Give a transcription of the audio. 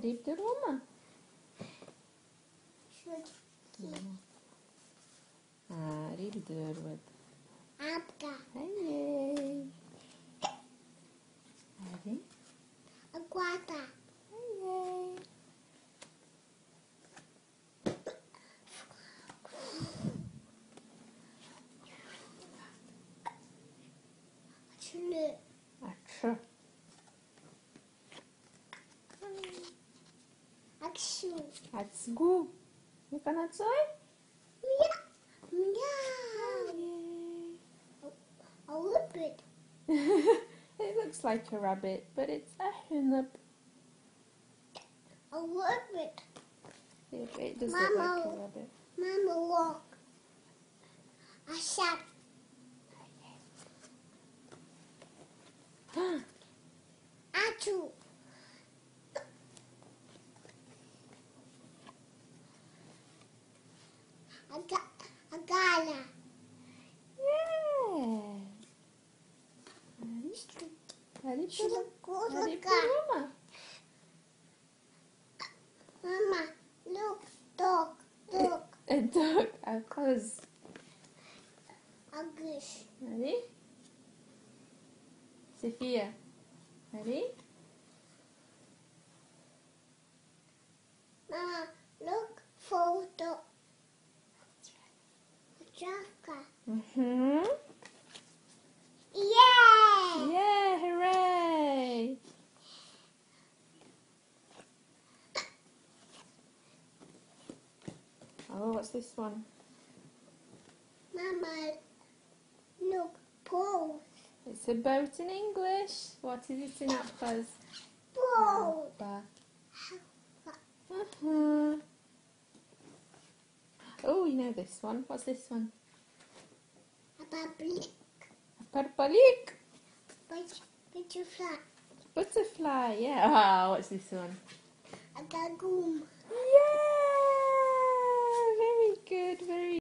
قريب دروما. قريب درود. Abka. هاي هذه Aquata. هاي Chile. أكشر. Action. هتسجو. You gonna try? Meow. Meow. A rabbit. It looks like a rabbit, but it's a hunab. A rabbit. It does look like a Mama. rabbit. Mama walk. A shark. Atu. A gala. Yeah. هذه بروما. Mama, look, dog. A dog. Abkhaz. English. هذه Sophia. هذه Mama, look, photo. Jafka. Yeah! Yeah, hooray! Oh, what's this one? Mama, look, pose. It's a boat in English. What is it in Abkhaz? Boat. Oh, you know this one. What's this one? A public. A parpalik. Butterfly. Butterfly. Yeah. Oh, what's this one? A lagoon. Yeah. Very good. Very